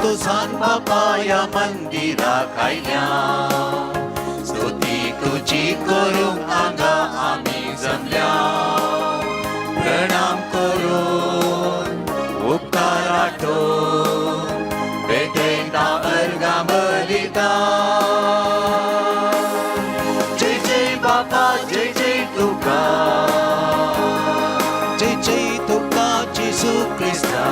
तुझान बापा या मंदिराक आयल्या, स्तुती तुझी करूंक हांगा आमी जमल्या. प्रणाम करून उपकार आठोवन भेटयता अर्गां बलिदान. जय जय बापा जय जय तुका, जय जय तुका जेजू क्रिस्ता.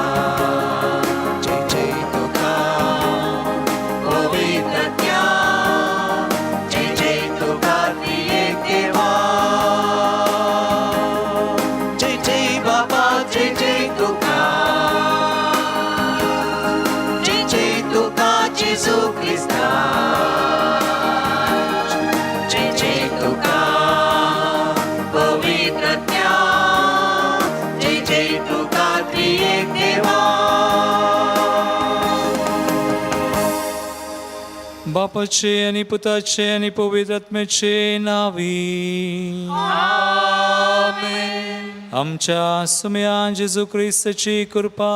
बापाचे आणि पुताचे आणि पवित्र आत्म्याचे नावी. आमेन. आमच्या सुम्या जेजू ख्रिस्ताची कृपा,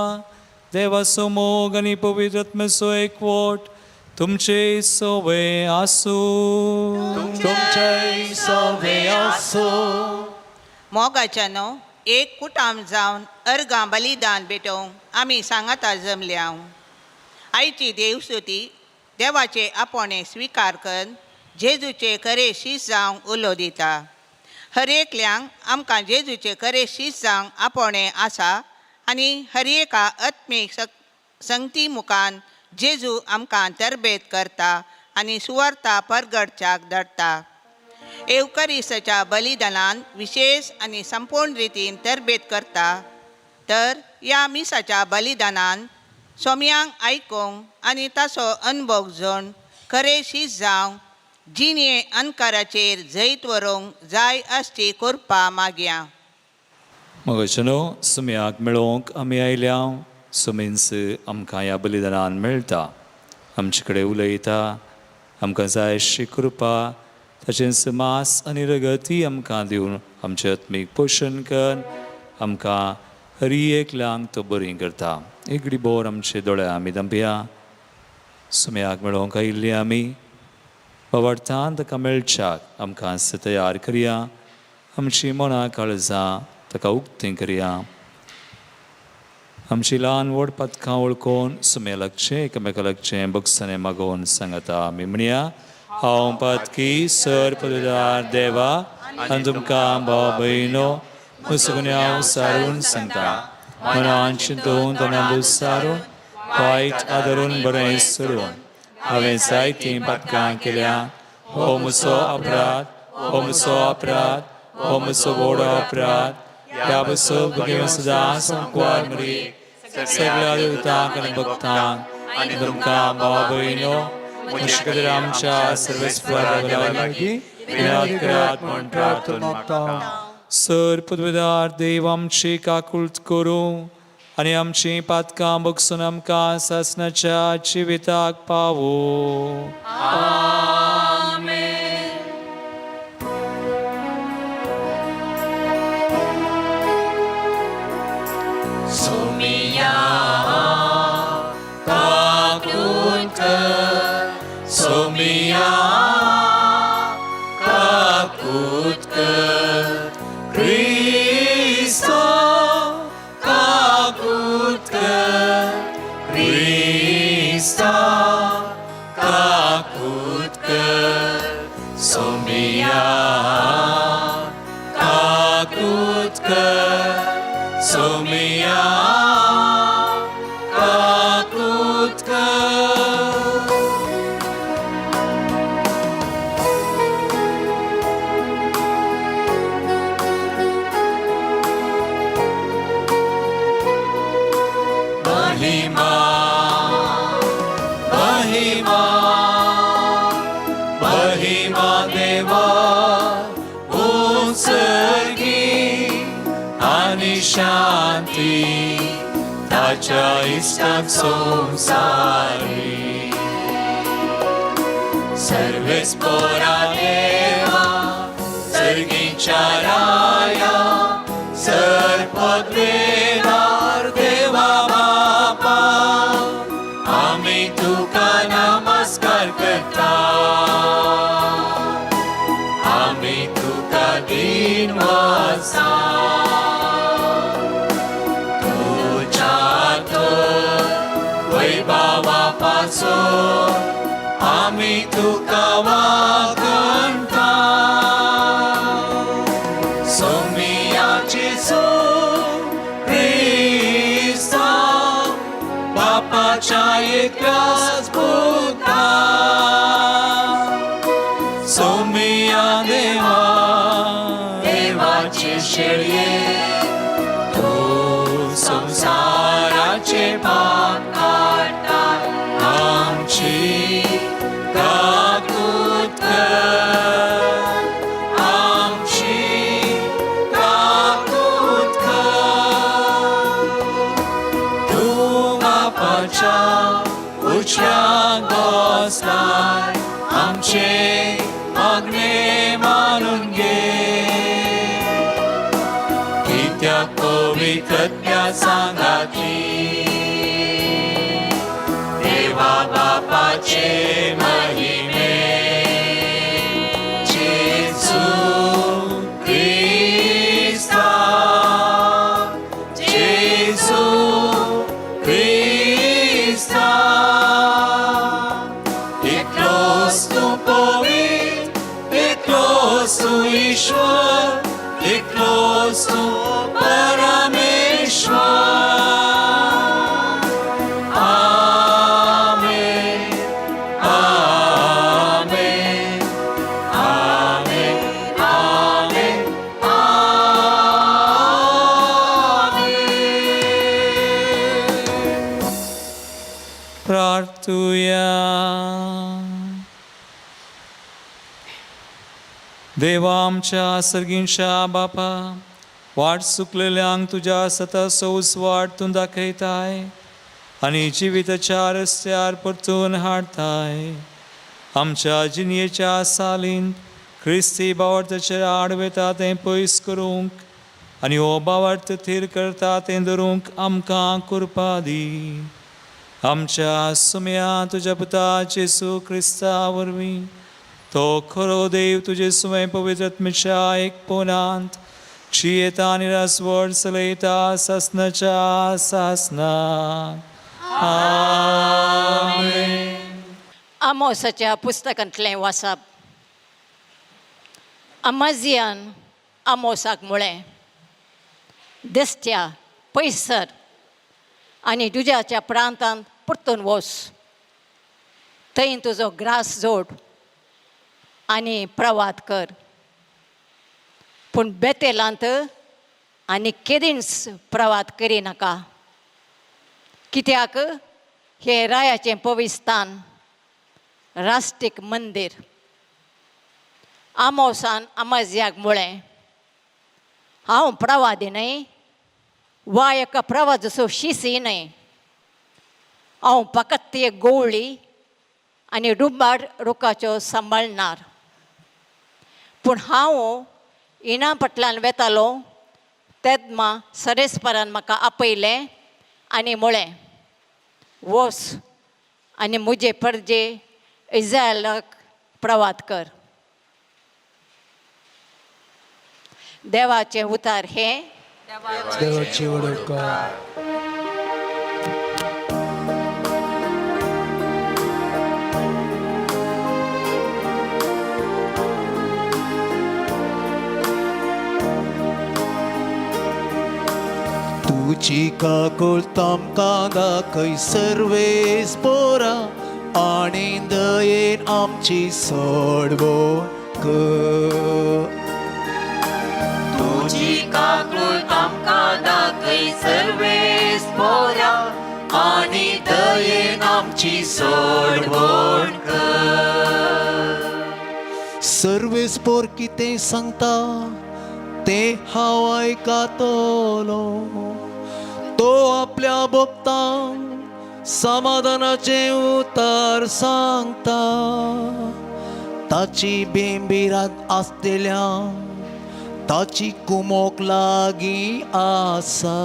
देवाचो मोग आणि पवित्र आत्म्याचो एकवट तुमचे सोवे आसू. तुमचे सोवे आसू. मोगाच्यानो एक कुटाम जावन अर्गां बलिदान भेटोवंक आमी सांगाता जमल्या. आयची देवस्तुती देवाचे आपोणे स्विकार करून जेजूचे खरे शीस जावंक उलो दिता. हर एकल्यांक आमकां जेजूचे खरे शीस जावंक आपोणे आसा आनी हर एका आत्मीक संगती मुखान जेजू आमकां तरबेत करता आनी सुवार्ता परगडच्याक धाडटा. एवकरिस्ताच्या बलिदानान विशेष आनी संपूर्ण रितीन तरबेत करता. तर ह्या मिसाच्या बलिदानान सोम्यांक आयकूंक आनी ताचो अनुभव घेवन खरे शीस जावंक जिणे अनकाराचेर जैत व्हरूंक जाय आसची कृपा मागया. मोगाच्यानो सुम्याक मेळोवंक आमी आयल्या. सुमींस आमकां ह्या बलिदानान मेळटा. आमचे कडेन उलयता. आमकां जाय आसची कृपा ताचेंच मास आनी रगती आमकां दिवन आमचें आत्मीक पोशण कर. आमकां हर एकल्यांक तो बरी करता. एक घडी आमचे दोळे आमी धांपया. सुम्याक मेळोवंक आयिल्ली आमी वावरतान ताका मेळच्याक आमकां तयार करया. आमची मनां काळजां ताका उक्तीं करया. आमची ल्हान व्हड पथकां वळखून सुम्या लागचें एकामेका लागचें बगसाने मागोवन सांगता आमी म्हणया. हांव पथकी सर पदवीदार देवा आनी तुमकां भाव भयणो मुसगुणी हांव सारून सांगता. मनान चिंतून तोंडान सारून वायट आदरून बरें सोडून हांवें जायतीं पथकां केल्या. हो म्हजो अपराध, हो म्हजो अपराध, हो म्हजो व्हड अपराध. ह्या बसो भुरगें सदां संकवार मरी सगळ्या देवतांक आनी भक्तांक आनी तुमकां भाव भयणो म्हजे खातीर आमच्या सर्वेस्पराची विनंती करात म्हूण प्रार्थना. सर पदवीदार देव आमची काकुळट करूं आनी आमची पातकां बगसून आमकां सासणाच्या जिविताक पावो. सोमिया काकुळट कर, सोमिया काकुळट कर. क्रिस्तो काकुळट कर, क्रिस्तो काकुळट कर. सोमिया काकुळट कर, सोमिया काकुळट कर. देवा उत्सर्गी आणि शांती ताच्या इष्टाक संसारी सर्वेस पोरा देवा सर्गीच्या राया सर्पद्वेदार देवा बापा आम्ही तुका नमस्कार करता आम्ही तुका दिन वासा तुझ्या तो वैभवापासून आम्ही तुका वागणता सोमियाची ख्रिस्ता बापाच्या एकल्याच पुता सोमिया देवा देवाचे शेळये तू संसाराचे पाप काढता आमची काकूत कर आमची काकूत कर तू बापाच्या उचऱ्याक बसलाय आमचे मागणे मानून घे कित्याक पवित्रत्या सांगाती देवा बापाचे महिमे जेजू ख्रिस्ता जेजू ख्रिस्ता एकलोस तू पवित्र एकलोस तू ईश्वर एकलोस तू परमेश्वर प्रार्थूया देवा आमच्या सर्गींच्या बापा वाट चुकलेल्यांक तुझ्या सतत सौस वाटतून दाखयताय आणि जिविताच्या रस्त्यार परतून हाडताय आमच्या जिणयेच्या सालीन ख्रिस्ती बावर्ताचेर आडवेता तें पयस करूंक आनी हो बावर्त थीर करता तें धरूंक आमकां कृपा दी आमच्या सुम्या तुझ्या पुता जेसू ख्रिस्ता वरवीं तो खरो देव तुझे सुमय पवित्र आत्म्याच्या एकपणांत क्षीयता आनी रासवड चलयता सासनाच्या सासनात आमेन. आमोसाच्या पुस्तकांतलें वाचप अमाजियान आमोसाक म्हळें दिसत्या पयसर आनी दुजाच्या प्रांतांत परतून वच थंय तुजो ग्रास जोड आनी प्रवाद कर पूण बेतेलांत आनी केदींच प्रवाद करिनाका कित्याक हे रायाचें पवित्रस्थान राष्ट्रीक मंदीर आमोसान अमाजियाक म्हळें हांव प्रवादी न्हय वा एका प्रवादाचो शिसी न्हय हांव फकत ती एक गवळी आनी रुबार रुखाचो सांबाळणार पूण हांव इना फाटल्यान वेतालो तेदमा सरेस्परान म्हाका आपयलें आनी म्हळें वच आनी म्हजे परजे इस्रायलाक प्रवाद कर देवाचें उतार हें देवाची वडोवकार तुझी काकूळ तामकां दाखय सर्वेस पोरा आनी दयेन आमची सोडवण कर तुझी काकूळ आमकां दाखय सर्वेस पोरा आनी दयेन आमची सोडवण कर सर्वेस्पोर कितें सांगता ते हांव आयकतलो. तो आपल्या भक्तांक समाधानाचे उतर सांगता. ताची बेंबिरात आसलेल्या ताची कुमोक लागीं आसा.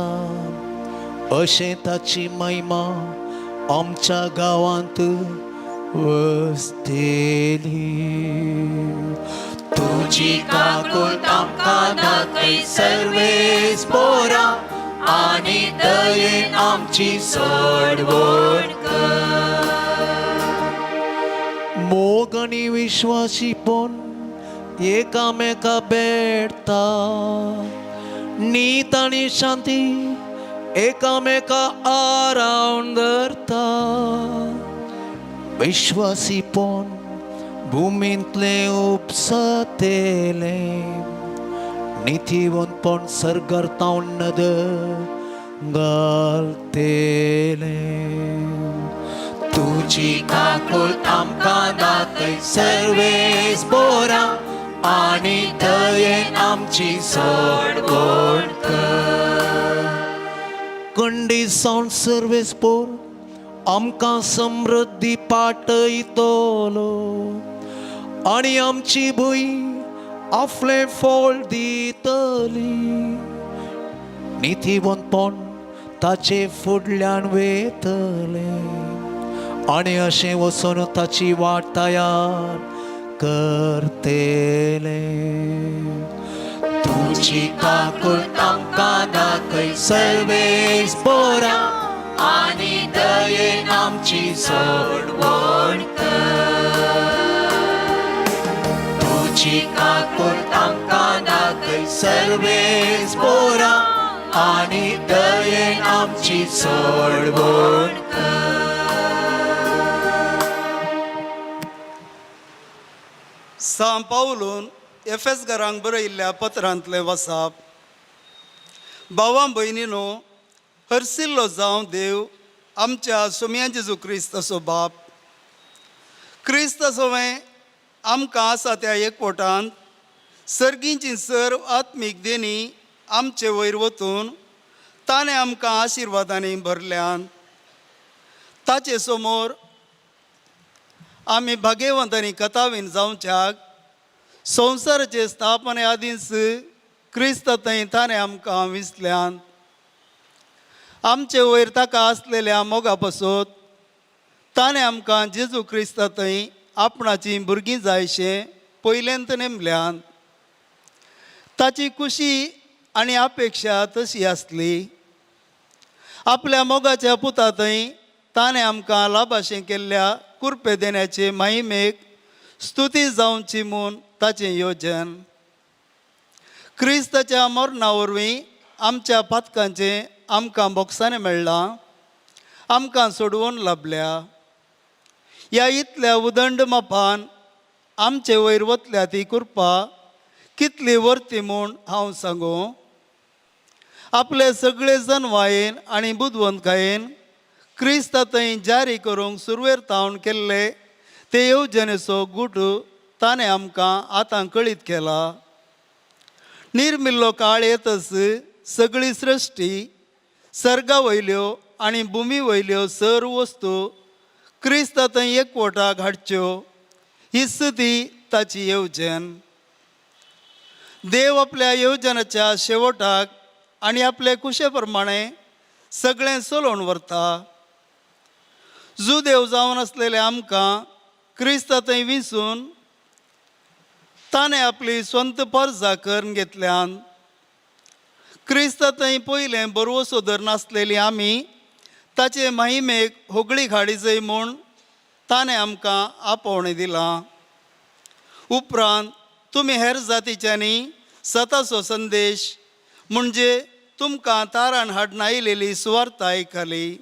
अशें ताची महिमा आमच्या गांवांत वसतेली. तुजी काकूट आमकां दाखय सर्वेस्पोरा आनी दयेन आमची सोडवण कर. मोग आनी विश्वासीपण एकामेका भेटता. नीत आनी शांती एकामेका आरावन धरता. विश्वासीपण भुमींतले उपसतेले. निथिवंतपण सर्गार्तावन नदर घालतेले. तुजी काकूट आमकां दाखय सर्वेस्पोरा आनी दयेन आमची सोडवण कर. कंडी सावन सर्वेस्पोर आमकां समृद्धी पाटयतलो आनी आमची भूंय आपले फळ दितली. निथिवंतपण ताचे फुडल्यान वेतले आनी अशें वचून ताची वाट तयार करतेले. तुजी काकूट आमकां दाखय सर्वेस्पोरा आनी दयेन आमची सोडवण कर. तुजी काकूट आमकां दाखय सर्वेस्पोरा आनी दयेन आमची सोडवण कर. सांत पावलून एफेसकारांक बरयल्ल्या पत्रांतले वसाप. भावां भयणीनो, हरसिल्लो जावं देव आमच्या सोम्या जेजू क्रिस्ताचो बाप. क्रिस्त सोवें आमकां आसा त्या एकवटांत सर्गींची सर्व आत्मीक देणी आमचे वयर वतून ताणें आमकां आशिर्वादांनी भरल्यान. ताचे समोर आमी भाग्यवंतांनी कथावीन जावच्याक संवसाराचे स्थापने आदींच क्रिस्त थंय ताणें आमकां विसल्यान. आमचे वयर ताका आसलेल्या मोगा पासत ताणें आमकां जेजू क्रिस्त थंय आपणाची भुरगीं जायशें पयलेंत नेमल्यान. ताची खुशी आनी अपेक्षा तशी आसली. आपल्या मोगाच्या पुता थंय ताणें आमकां लाभाशें केल्ल्या कुरपे देण्याचे महिमेक स्तुती जावची म्हूण ताचें योजन. क्रिस्ताच्या मरणा वरवीं आमच्या पातकांचें आमकां मोक्षाने मेळ्ळां, आमकां सोडवून लाभल्या. ह्या इतल्या उदंड मापान आमचे वयर वतल्या ती कृपा कितली वर्ती म्हूण हांव सांगूं. आपले सगळे जनवायेन आनी बुदवंतकायेन क्रिस्त थंय जारी करूंक सुरवेर तावन केल्ले ते येवजणेचो गूट ताणें आमकां आतां कळीत केला. निर्मिल्लो काळ येतच सगळी सृश्टी, सर्गा वयल्यो आनी भुमी वयल्यो सर्व वस्तू क्रिस्त थंय एकवटाक हाडच्यो, हीच ती ताची येवजण. देव आपल्या येवजणाच्या शेवटाक आनी आपले कुशे प्रमाणे सगळें चलोवन व्हरता. जुदेव जावन आसलेले आमकां क्रिस्त थंय विंचून ताणें आपली स्वंत परजा करून घेतल्यान. क्रिस्त थंय पयलें बरवसो धर नासलेली आमी ताचे महिमेक होगळी हाडी जाय म्हूण ताणें आमकां आपोवणें दिलां. उपरांत तुमी हेर जातीच्यांनी सताचो संदेश म्हणजे तुमकां तारण हाडून आयिल्ली सुवार्थ आयकली.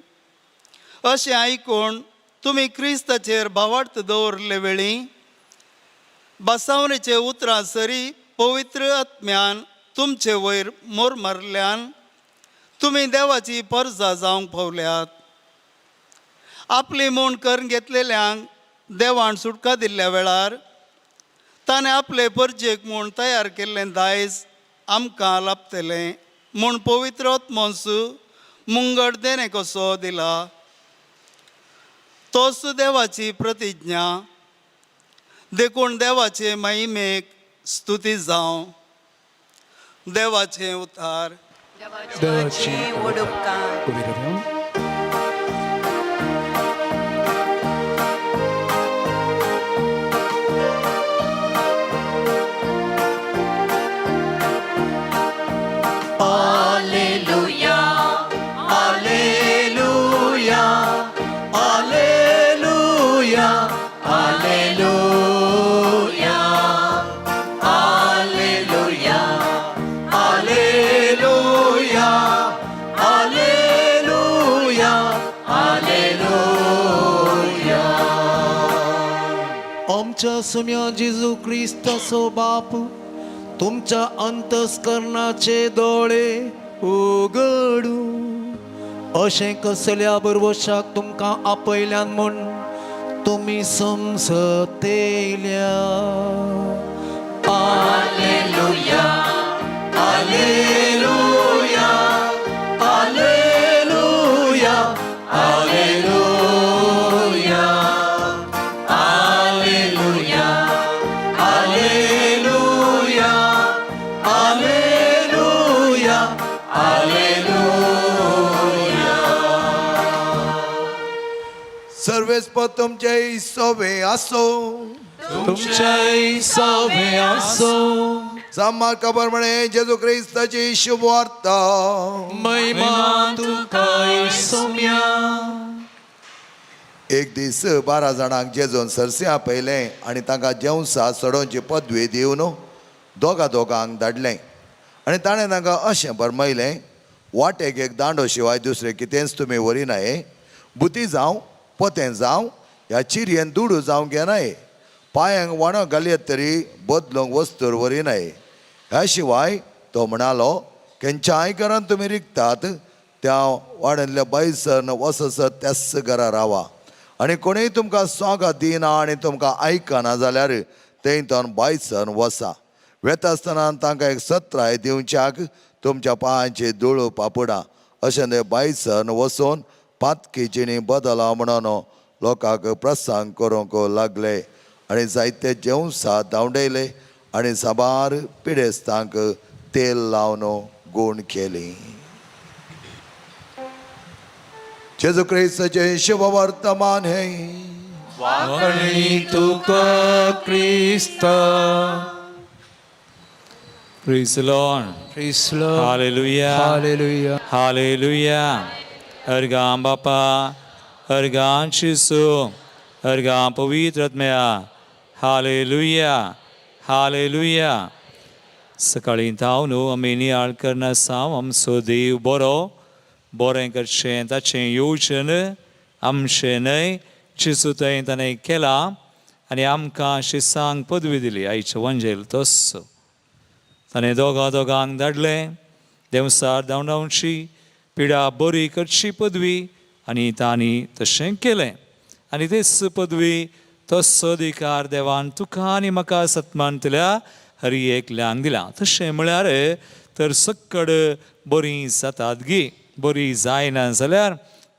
अशें आयकून तुमी क्रिस्ताचेर भावार्थ दवरले वेळी बसावणेचे उतरां सरी पवित्र आत्म्यान तुमचे वयर मोर मारल्यान तुमी देवाची परजा जावंक पावल्यात. आपली म्हूण करून घेतलेल्यांक देवान सुटका दिल्ल्या वेळार ताणें आपले परजेक म्हूण तयार केल्लें दायज आमकां लाभतलें म्हूण पवित्र आत्मोस मुंगट देणे कसो दिला. तोच देवाची प्रतिज्ञा. देखून देवाचे महिमेक स्तुती जावं. देवाचे उतार. देवाची ओडुपकार. उभी राहा. Alleluia, Alleluia, Alleluia, Alleluia, Alleluia, Alleluia, Alleluia, Alleluia. आमच्या सम्या जेजू ख्रिस्ताचो बाप तुमच्या अंतस्करणाचे दोळे उगडू अशें कसल्या बरवशाक तुमकां आपयल्यान म्हूण तुमी समजतेल्या. Alleluia, Alleluia, Alleluia, Alleluia, Alleluia, Alleluia, Alleluia, Alleluia. सर्वेस्पर तुमचे सोबे असो. तुमचे सवे असो. सामार खबर म्हणे जेजू ख्रिस्ताची शुभ वार्ता. महिमा तुका सम्या. एक दीस 12 जाणांक जेजून सरस्या पयलें आनी तांकां जेवसा चडोवची पदवी दिवन दोगांक धाडलें. आनी ताणें तांकां अशें फरमयलें, वाटेक एक दांडो शिवाय दुसरें कितेंच तुमी वरिनाये. बुती जावं पोतें जावं ह्या चिरयेन दुडू जावं घेनाये. पांयांक वाणो घालयत तरी बदलूंक वस्तूर वरिनाये. ह्या शिवाय तो म्हणालो, खंयच्याय घरांत तुमी रिकतात त्या वाड्यांतल्या बाईसर वससत त्याच घरा रावा. आनी कोणूय तुमकां स्वागत दिना आनी तुमकां आयकना जाल्यार थंयतन बायसन वसा. वेता आसतना तांकां एक सत्राय दिवच्याक तुमच्या पांयांची धूळ पापडां. अशें ते बायसन वचून पातकीची बदला म्हणून लोकांक प्रसंग करूंक लागले. आनी जायते जेवसा धांवडयले आनी साबार पिडेस्तांक तेल लावन गूण केली. जेजू ख्रिस्ताचे शुभ वर्तमान हे. वाकणी तुका क्रिस्त. Praise the Lord. Praise the Lord. Hallelujah. Hallelujah. Hallelujah. Ergam Bapa, Ergam Chisu, Ergam Pavitratmaya. Hallelujah. Hallelujah. सकाळी हांव न्हू आमी नियाळ करनासांव आमचो देव बरो बरें करचें ताचें येवचें आमचें न्हय चिसूं थंय ताणें केलां आनी आमकां अशी सांग पदवी दिली. आयचो वंजेल तोच ताणें दोगांक धाडलें देवसार धांवडावची पिडा बरी करची पदवी आनी तांणी तशें केलें. आनी तेच पदवी तोच अधिकार देवान तुका आनी म्हाका सत्मानतल्या हरी एकल्यांक दिला. तशें म्हळ्यार तर सक्कड बरीं जातात गी. बरी जायना जाल्यार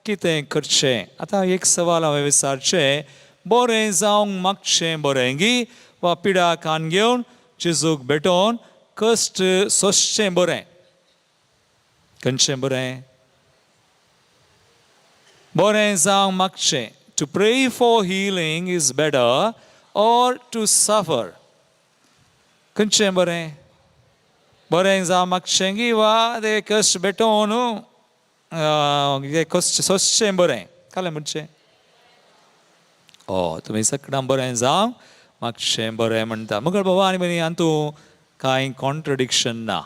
कितें करचें. आतां एक सवाल हांवें विचारचें, बरें जावंक मागचें बरें गी वा पिडा कान घेवन जेजूक भेटोवन कश्ट सोंसचें बरें. खंयचें बरें? बरें जावंक मागचें. To pray for healing is better or to suffer. खंयचें बरें? बरें जावंक मागचें गी वा तें कश्ट भेटोवन कश्ट सोंसचें बरें? कालें म्हणचें? तुमी सगळ्यां बरें जावंक मागचें बरें म्हणटा. मुगळ बाबा आनी बरी हातूं कांय कॉन्ट्रडिक्शन ना.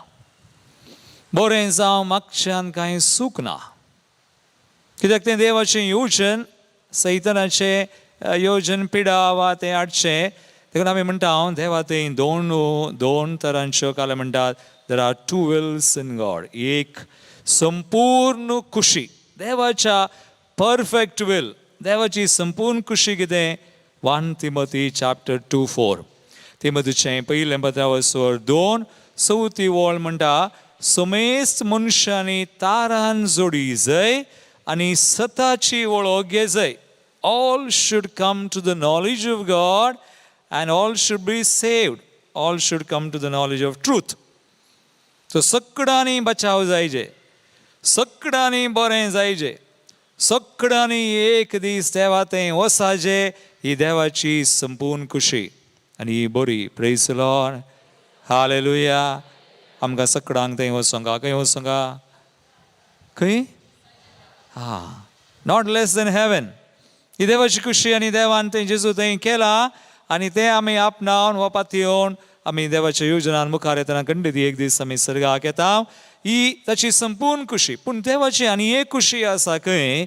बरें जावंक मागच्यान कांय सूख ना. कित्याक तें देवाचें येवजन सैतानाचें येवजन पिडा वा तें हाडचें. देखून आमी म्हणटा देवा थंय दोन तरांच्यो काले म्हणटात. There are 2 wills in God. एक संपूर्ण खुशी देवाच्या परफेक्ट विल. देवाची संपूर्ण खुशी कितें? 1 Timothy chapter 2:4. तिमोथीचें पयलें पत्र वचोर 2 चवथी वळ म्हणटा समेस्त मनशांनी तारान जोडी जाय आनी सताची वळख घेजय. All should come to the knowledge of God and all should be saved. All should come to the knowledge of truth. So सगळ्यांनी बचाव जायचे, सगळ्यांनी बरें जायचे, सगळ्यांनी एक दीस देवा थंय वसाचे, ही देवाची संपूर्ण खुशी आनी ही बरी. Praise the lord, hallelujah. आमकां सगळ्यांक थंय वचोंगा. खंय वचोंगा? खंय? Not less than heaven. ही देवाची खुशी आनी देवान थंय जेजू थंय केला आनी तें आमी आपणावन वपात येवन आमी देवाच्या योजनान मुखार येतना खंडीत एक दीस आमी सर्गाक येता. ही ताची संपूर्ण खुशी. पूण देवाची आनी एक खुशी आसा खंय,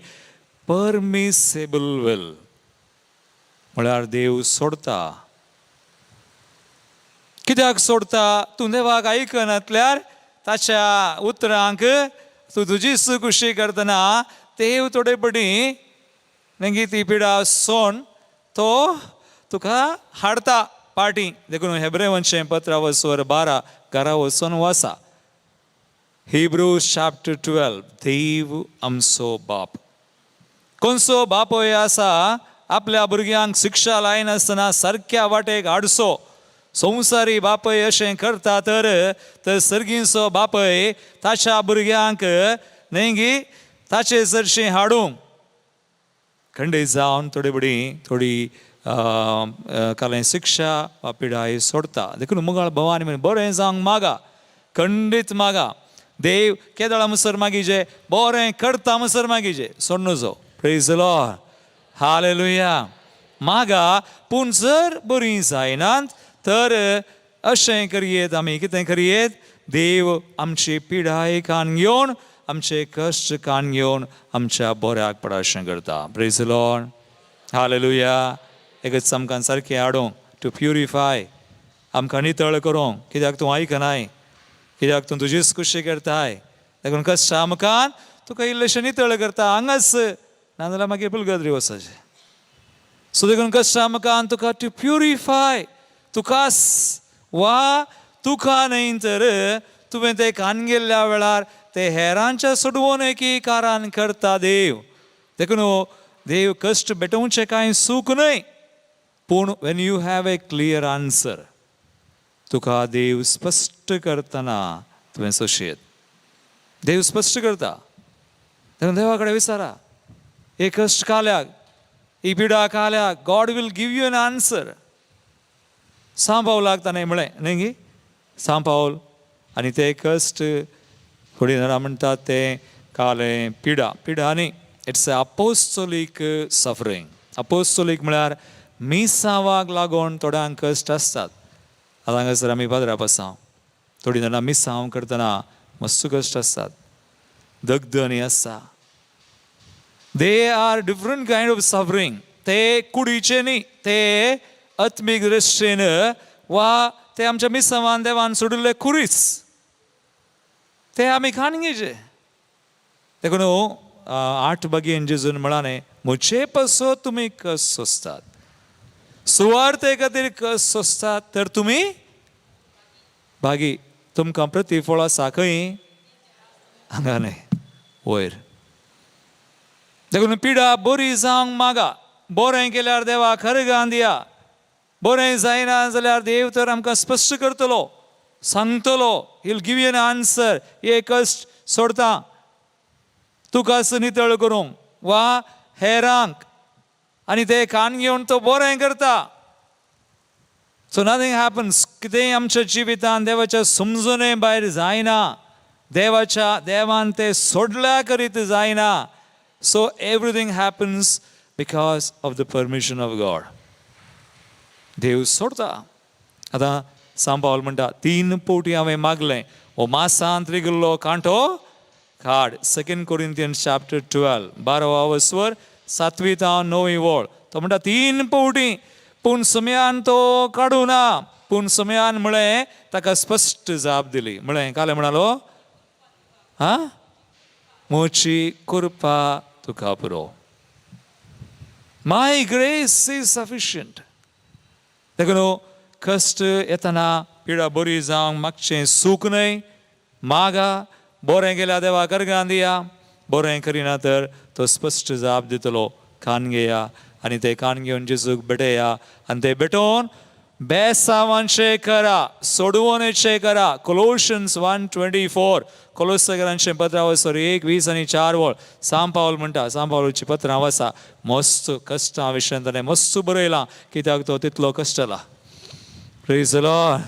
परमिसेबल विल, म्हळ्यार देव सोडता. कित्याक सोडता? तूं देवाक आयकनातल्यार ताच्या उतरांक तूं तुजीच खुशी करतना देव थोडे पडी नेंगी ती पिडा सोन तो तुका हाडता पाटी. देखून हेब्रेवांचें पत्र वचोर 12 घरा वचोन वाचा. Hebrews chapter 12. देव आमचो बाप. कोणसो बापोय आसा आपल्या भुरग्यांक शिक्षा लायनासतना सारक्या वाटेक हाडचो. संवसारी बापय अशें करता तर सर्गीचो बापय ताच्या भुरग्यांक नेंगी ताचे चडशें हाडूंक खंडीत जावन थोडी कालें शिक्षा वा पिडाय सोडता. देखून मुगाळ भवानी म्हण बरें जावंक मागा, खंडीत मागा. देव केदळा मुसर मागीचे, बरें करता मुसर मागीचे, सोडनोचो. Praise the lord, hallelujah. मागा, पूण जर बरीं जायनात तर अशें करियेत आमी, कितें करियेत? देव आमची पिडाय कान घेवन, आमचे कश्ट कान घेवन आमच्या बऱ्याक पडाशें करता. Praise the lord, hallelujah. एकच आमकां सारकें हाडूंक, टू प्युरिफाय, आमकां नितळ करूंक. कित्याक तूं आयकनाय, कित्याक तूं तुजीच खुशी करताय. देखून कश्ट आमकां तुका इल्लेशें नितळ करता हांगाच, नाजाल्यार मागीर पुलगद्री वचचें. सो देखून कश्ट आमकां तुका टू प्युरिफाय, तुकास वा तुका न्हय तर तुवें तें कान गेल्ल्या वेळार ते हेरांच्या सोडवून एकी कारान करता देव. देखून देव कश्ट भेटोवचें कांय सूख न्हय, पूण when you have a clear answer, तुका देव स्पश्ट करतना तुवें सोशयेत. देव स्पश्ट करता. देखून देवा कडेन विचारा, हे कश्ट काल्याक, ही पिडा काल्याक, God will give you an answer. सांपावलाक ताणें म्हळें न्ही गी, सांपावल आनी ते कश्ट थोडीं जाणां म्हणटात तें कालें पिडा न्ही, इट्स अ अपोस्टोलीक सफरींग. अपोस्टोलीक म्हळ्यार मिसावाक लागून थोड्यांक कश्ट आसतात. आतां हांगासर आमी पाद्रा पासांव, थोडीं जाणां मिसांव करतना मस्त कश्ट आसतात, दगदणी आसता. They are different kind of suffering. ते कुडीचे न्ही, ते आत्मीक दृश्टीन वा ते आमच्या मिसावान देवान सोडिल्ले खुरीच, ते आमी खाण घेवचे. देखून 8 बागेन जेजून म्हळालें, म्हजे पासो तुमी कस सोंसतात, सुवार्ते खातीर कस सोंसतात तर तुमी बागी, तुमकां प्रतिफळ आसा खंय? हांगा न्हय, वयर. देखून पिडा बरी जावंक मागा. बरें केल्यार देवा खरगां दिया, बरें जायना जाल्यार देव तर आमकां स्पश्ट करतलो, सांगतलो. He'll give you an answer. हे कश्ट सोडता तुकाच नितळ करूंक वा हेरांक, आनी ते कान घेवन तो बरें करता. So nothing happens. कितेंय आमच्या जिवितांत देवाच्या समजुने भायर जायना, देवान ते सोडल्या करीत जायना. So everything happens because of the permission of God. देव सोडता. आतां सांपावल म्हणटा, 3 पावटी हांवें मागलें, हो मासांत रिगिल्लो कांटो काड. 2 Corinthians chapter 12 12वा वचवर 7वी ta 9वी वळ. तो म्हणटा 3 पावटी, पूण समयान तो काडूं ना. पूण समयान म्हळें ताका स्पश्ट जाप दिली. म्हळें काले म्हणालो, म्हजी कृपा तुका पुरो. माय ग्रेस इज सफिशियंट. देखून कश्ट येतना पिडा बरी जावंक मागचें सूख न्हय. मागा, बरें गेल्या देवा करगान दिया. बरें करिना तर तो स्पश्ट जाप दितलो. कान घेया आनी ते कान घेवन जेजूक भेटया. आनी ते भेटोवन बेसावांचें करा, सोडवणेचें करा. कोलोशियन्स 1:24 कोलोसकरांचें पत्र वाचोर 1:20 आनी 4 वळ सांब पावल म्हणटा. सांब पावलाची पत्रां वाचा. मस्त कश्टां विशयन ताणें मस्त बरयलां, कित्याक तो तितलो कश्टला. Praise the lord,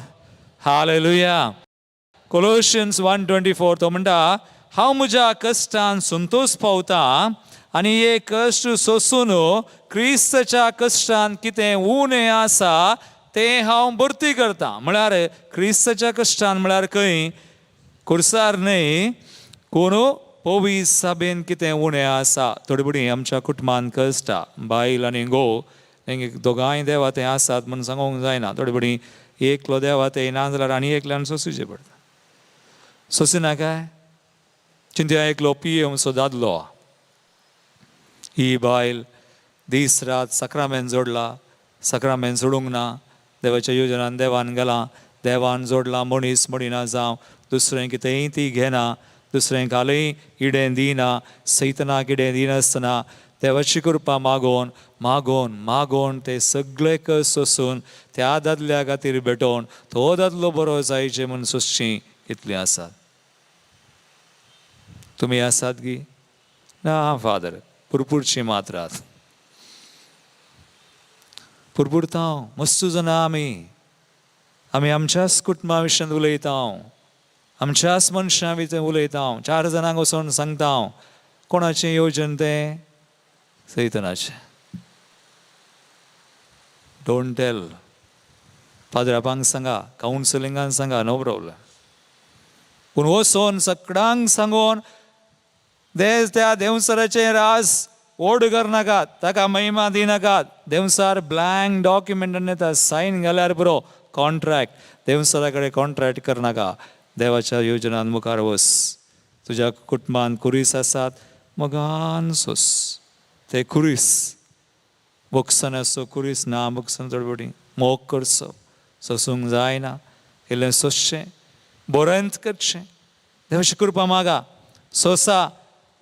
hallelujah. Colossians 1:24 तो म्हणटा, हांव म्हज्या कश्टान संतोश पावता आनी हे कश्ट सोंसून क्रिस्ताच्या कश्टान कितें उणें आसा तें हांव भरती करता. म्हळ्यार क्रिस्ताच्या कश्टान म्हळ्यार खंय खुर्सार न्हय, कोण पवीस सभेन कितें उणें आसा. थोडी बडी आमच्या कुटुंबान कश्टा, बायल आनी घोव तेंगे दोगांय देवा ते आसात म्हूण सांगूंक जायना. थोडी बडी एकलो देवा ते ना जाल्यार आनी एकल्यान सोंसूचें पडटा. सोंसिना काय? चिंत्या एकलो पियेवचो दादलो, ही बायल दीस रात सक्रामेंत जोडला, सक्रामेंत सोडूंक ना. देवाच्या योजनान देवान गेलां, देवान जोडला. मनीस मडिना जावं, दुसरें कितेंय ती घेना, दुसरें कालय इडें दिना, सैतनाक इडें दिनासतना देवाची कृपा मागोवन मागोवन मागोवन ते सगळे कस सोंसून त्या दादल्या खातीर भेटोवन तो दादलो बरो जायचे म्हूण सोंसचीं कितलीं आसात. तुमी आसात गी? ना फादर, पुरपुरची मात्रात पुरपुरता. मस्त जाणा आमी आमच्याच कुटुंबा विशयन उलयता, आमच्याच मनशां भितर उलयता. 4 जाणांक वचोन सांगता, कोणाचें येवजन तें? सैतनाचें. Don't tail. पाद्रापांक सांगा, कावन्सिलिंगान सांगा, नो प्रॉब्लेम. पूण वचोन सगळ्यांक सांगून त्या देवसराचें राज ओड करनाकात, ताका महिमा दिनाकात. देवसार ब्लँक डॉक्युमेंटान येता, सायन घाल्यार पुरो कॉन्ट्रॅक्ट. देवसरा कडेन कॉन्ट्रॅक्ट करनाका. देवाच्या योजनान मुखार वच. तुज्या कुटुंबान कुरीस आसात, मोगान सोस. ते कुरीस बोक्सन आसो, कुरीस ना बोक्सन चडबडी मोग करचो. सोसूंक जायना. इल्लें सोंसचें, बरेंच करचें. देवाची कृपा मागा. सोंसा,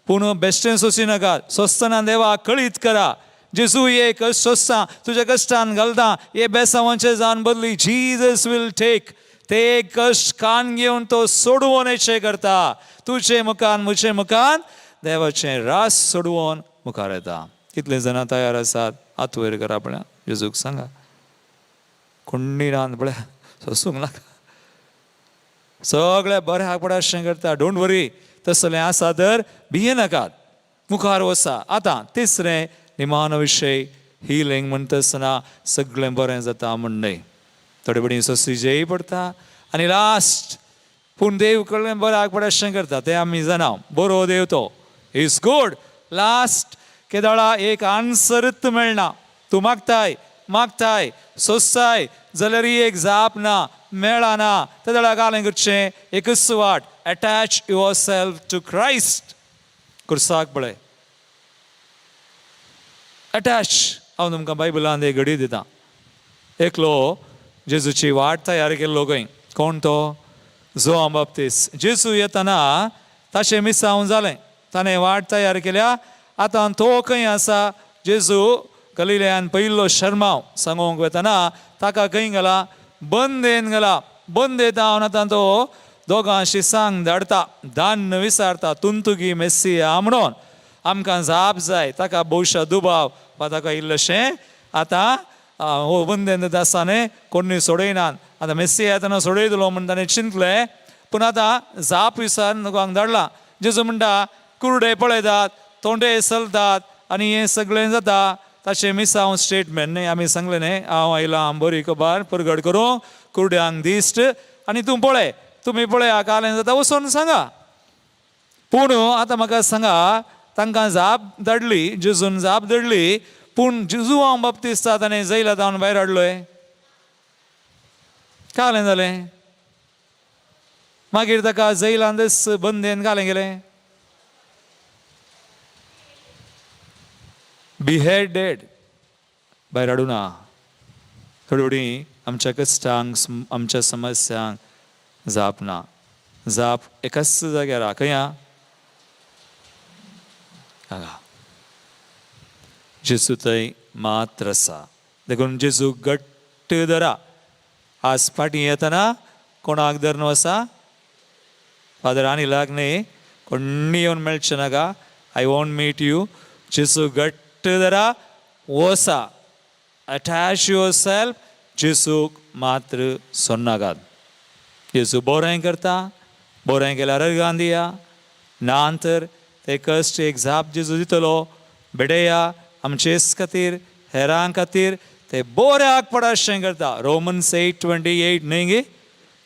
पूण बेश्टें सोंसी नाकात. सोंसतना देवा कळीत करा. जेजू ये कश्ट सोंसता, तुज्या कश्टान घालता, हे बेसांवांचे जावन बदली. Jesus will take. ते कश्ट कान घेवन तो सोडवणेचें करता. तुजे मुखान म्हजे मुखान देवाचें रास सोडवून मुखार येता. कितले जाणां तयार आसात? हात वयर करा पळया. जेजूक सांगा, कुंडीनान पळया, सोंसूंक नाका. सगळे बऱ्या पडाशें करता. डोंट वरी. तसलें आसा तर भिये नाकात, मुखार वचा. आतां तिसरें निमान विशय, हिलींग म्हणटासतना सगळें बरें जाता म्हण न्हय. थोडे बडी सोंसीजेय पडटा आनी लास्ट पूण देव कडल्यान बऱ्याक पडाशें करता तें आमी जाणा. बरो देव तो इज गूड. लास्ट केदळा एक आन्सरूच मेळना. तूं मागताय सोंसताय जाल्यार ही एक जाप ना, मेळना. त्या दळा घालें करचें एकच वाट, attach yourself to Christ. कुर्साक पळय, अटॅच. हांव तुमकां बायबलांत एक घडी दितां. एकलो जेजूची वाट तयार केल्लो खंय. कोण तो? जोआन बाप्तिस्त. जेजू येतना ताचें मिसांव जालें, ताणें वाट तयार केल्या. आतां तो खंय आसा? जेजू गलिलेयान पयल्लो शर्माव सांगोंक वतना ताका खंय गेला? बंदेन गेला. बंदेत हांव आतां तो दोगां शिसांक धाडटा, दान्न विचारता, तुंतुगी मेस्सिया म्हणून. आमकां जाप जाय. ताका भोवशा दुबाव वा ताका इल्लेशें आतां हो बंदेन आसा न्ही, कोणी सोडयनात. आतां मेस्सिया येतना सोडयतलो म्हण ताणें चिंतलें. पूण आतां जाप विचार दोगांक धाडला. जेजू म्हणटा कुर्डे पळयतात, तोंडे चलतात आनी हें सगळें जाता. ताचें मिसांव स्टेटमेंट न्ही. आमी सांगलें न्ही, हांव आयलां बरी खबर प्रगट करूं कुर्ड्यांक दिश्ट. आनी तूं पळय, तुमी पळया कालें जाता वचोन सांगा. पूण आतां म्हाका सांगा, तांकां जाप धाडली, जेजून जाप धाडली, पूण जोआन बाप्तिस्ता ताणें जैलांत हाडून भायर हाडलोय. कालें जालें. मागीर ताका जैलांतच बंदेन घालें गेलें. बिहेडेड. भायर हाडूना. थोडी आमच्या कश्टांक आमच्या समस्यांक जाप ना. जाप एकाच जाग्यार हा. खंय हा? हांगा. जेजू थंय मात्र आसा. देखून जेजू घट्ट धरा. आज फाटीं येतना कोणाक धरनो आसा? फादर अनिलाक न्ही, कोणी येवन मेळचें नाका. I want meet you. जेजू घट्ट धरा, वसा. Attach your self. जेजूक मात्र सोडनाकात. जेजू बरें करता. बरें केल्यार अर्गां दिया. नांतर ते कश्ट एक जाप जेजू दितलो. बेडया आमचेच खातीर, हेरां खातीर ते बऱ्याक पडा अशें करता. रोमन्स 8:28 न्ही गे?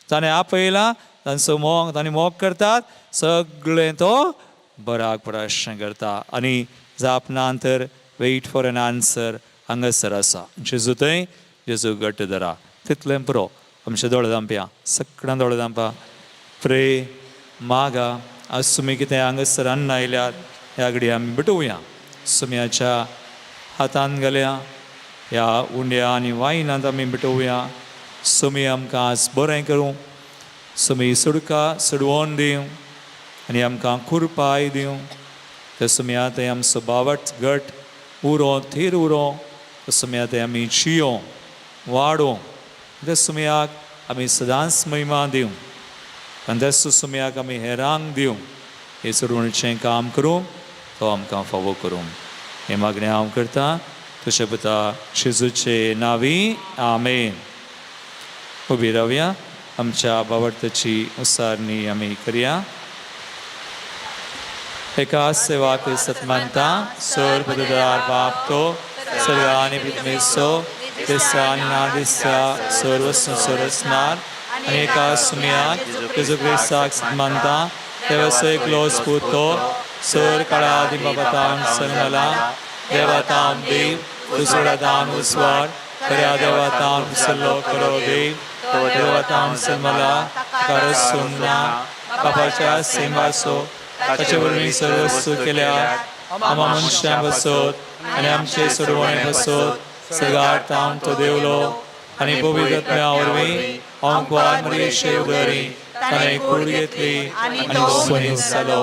ताणें आपयलां, तांचो मोग तांणी मोग करतात, सगळें तो बऱ्याक पडा अशें करता. आनी जाप नांतर वेट फॉर एन आन्सर हांगासर आसा. जेजू थंय, जेजू घट्ट धरा. तितलें पुरो. आमचे दोळे धांपया, सगळ्यां दोळे धांपा. प्रे, मागा. आज तुमी कितें हांगासर अन्न आयल्यात ह्या घडी आमी भेटोवया. सुमयाच्या हातान घालया. ह्या उंड्या आनी वायनांत आमी भेटोवया. सुमी आमकां आज बरें करूं. सुमी सुडका सुडवून दिवं आनी आमकां कुरपाय दिवं. ते सुमया थंय आमचो बावट घट उरो थीर उरो. ते सुमया थंय आमी जियो वाडो. ते सुमयाक आमी सदांच महिमा दिवं आनी ते सुमयाक आमी हेरांक दिवं. हे सोडवणेचें काम करूं, तो आमकां फावो करूं. हे मागणें हांव करतां तुज्या पुता जेजूचे नांवी. आमेन. उबी रावया. आमच्या बावटाची उसारणी आमी करया. एका सेवाक सतमंता सोर पददार बाप तो सर्व आनी पृथ्वीचो दिसा आनी ना दिसा सर्वस्व सर्वस्नार आनी एका सुमयाक जेजू क्रिस्ताक सतमंता देवाचो एकलो स्पुतो सोर काळा आदी बाबातान सल्ला देवातान देव दुसऱ्यातान उस्वार खऱ्या देवातान विसरलो करो देव देवातान सल्ला कारसुन्ना बापाच्या सिंहासो ताचे वरवीं सर्वस्व केल्या. आमा मनशां बसत आनी आमचे सोडवणे बसत सगार तो देवलो आनी पवित्र आत्म्या वरवीं ओंकार मरियेचे उदरी ताणें कूड घेतली आनी तो मनीस जालो.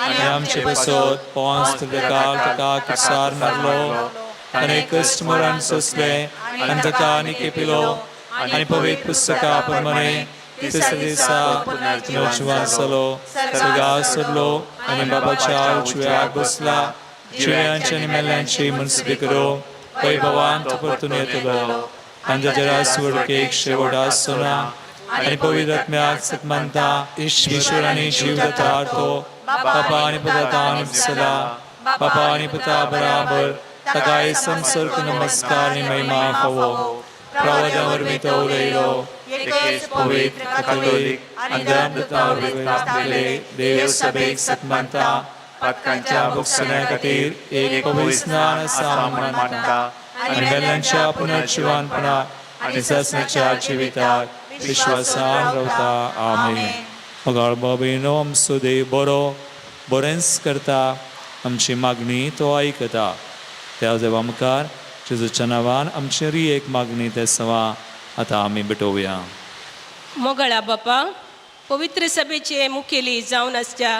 आनी आमचे बसत पोंस काल ताका कुसार मारलो आनी कश्ट मरण सोंसलें आनी ताका आनी केपिलो आनी पवित्र पुस्तका प्रमाणे तिसऱ्या दिसा पुनर्जीवन जालो. सगार सोडलो आनी बाबाच्या उजव्याक बसला. जिवयांची आनी मेल्यांची मनसुबी करो. वैभवान तो परतून येतलो आनी ताच्या रासवडकेक शेवट आसचो ना. आनी पवित्र आत्म्याक सतमंता ईश्वर आनी जीव दातार तो बापा आनी पुतान सदा बापा आनी पुता बराबर ताकाय संसर्ग नमस्कार आनी महिमा फावो. प्रवादा वरवीं तो उलयलो. पवित्र कॅथोलीक आनी धर्मदत्ता वरवीं देव सभेक सतमंता पातकांच्या भुगसण्या खातीर एक पवित्र स्नान आसा मानता आनी मेल्यांच्या पुनर्जीवनपणा आनी ससण्याच्या जिविताक विश्वासान रावता. आमेन. मोगाळ बाबेनो आमचो देव बरो बरेंच करता. आमची मागणी तो आयकता. त्या देवा मुखार जेजूच्या नांवान आमची री एक मागणी ते सवा आतां आमी भेटोवया. मोगळा बापा पवित्र सभेचे मुखेली जावन आसच्या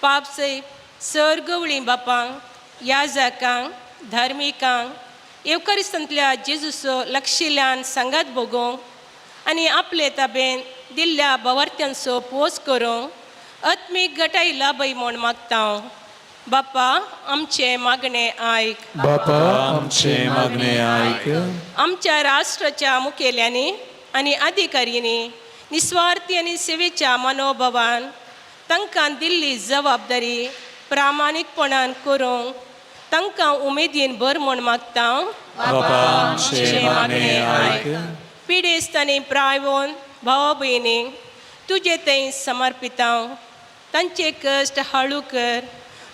पापसय सर गवळी बापांक याजकांक धार्मिकांक येवकारिस्तांतल्या जेजूचो लक्षिल्ल्यान सांगात भोगोवंक आनी आपले ताबेन दिल्ल्या बावार्थ्यांचो पोस करूंक आत्मीक गटाय लाभय म्हूण मागता. बापा आमचे मागणे आयक. बापा आमचे मागणे आयक. आमच्या राष्ट्राच्या मुखेल्यांनी आनी अधिकाऱ्यांनी निस्वार्थी आनी सेवेच्या मनोभावान तांकां दिल्ली जबाबदारी प्रामाणीकपणान करूंक तांकां उमेदीन भर म्हूण मागता. बापा आमचे मागणे आयक. पिडेस्त आनी प्रायवोन भावा भयणींक तुजे थंय समर्पिता. तांचे कश्ट हळू कर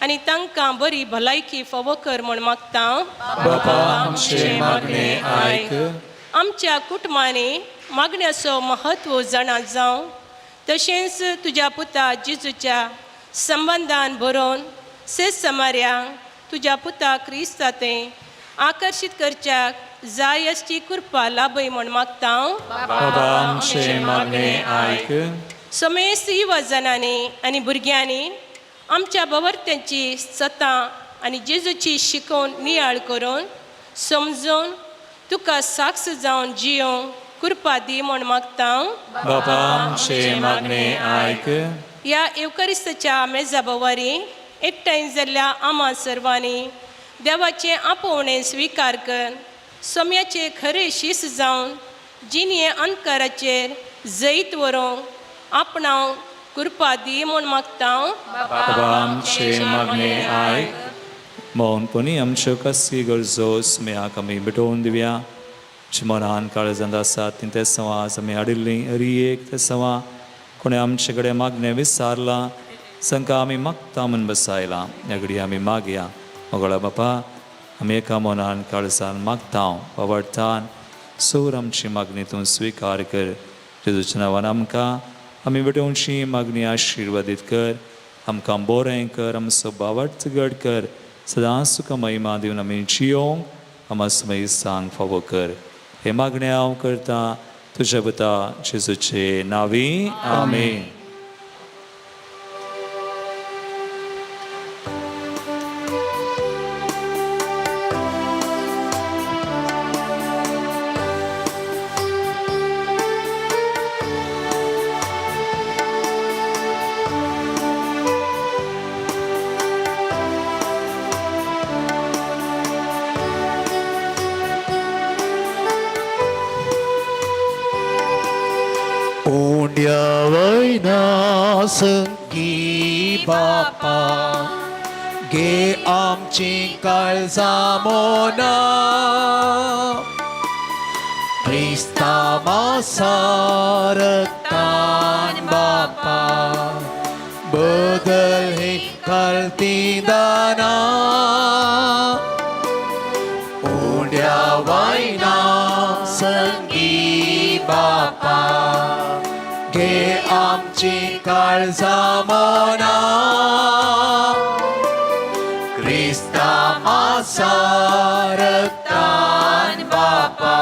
आनी तांकां बरी भलायकी फावो कर म्हूण मागता. बापा आमचे मागणे आयक. आमच्या कुटुंबांनी मागण्याचो महत्व जाणा जावं तशेंच तुज्या पुता जेजूच्या संबंधान बरोवन से समार्यांक तुज्या पुता क्रिस्ता थंय आकर्शीत करच्याक जाय असची कृपा लाभय म्हण मागता बाबा आमचे मागणे ऐक. समेस्त युवजनांनी आणि भुरग्यांनी आमच्या भवरत्यांची सता आणि जेजूची शिकवण नियाळ करून समजून तुका साक्ष जावन जियोंक कृपा दी म्हण मागता बाबा आमचे मागणे ऐक. या एवकरिस्ताच्या मेजाबवारी एकठांय जाल्ल्या आम्हा सर्वांनी देवाचे आपोवणे स्वीकार कर. सोम्याचे खरे शीस जावन जिने अंतकाराचेर जैत व्हरूंक आपणाव कृपा दी म्हण मागता बाबा आमचे मागणे ऐक. मौनपणी आमच्यो कसली गरजो स्मेहाक आमी मिटोवन दिवया. मनान काळजांत आसात ती ते सवास आमी हाडिल्ली एक ते सवा कोणी आमचे कडेन मागणें विचारलां तांकां आमी मागता म्हूण बसयलां. ह्या घडी आमी मागया. मोगळा बापा आमी एका मनान काळजान मागता आवडटान सोर आमची मागणी तूं स्विकार कर. जेजूच्या नांवान आमकां आमी विटोवची मागणी आशिर्वादीत कर. आमकां बरें कर. आमचो बावट घड कर. सदांच तुका महिमा दिवन आमी जियोंक आमकां सांग फावो कर. हे मागणे हांव करता तुज्या पुता जेजूचे नांवी. आमेन. वैना संगी बापा गे आमची काळजा मोना क्रिस्ता मासारतान बापा बदल हे करती दाना उंड्या वैना संगी बापा गे आमची काळजा मोना क्रिस्ता मासारतान बापा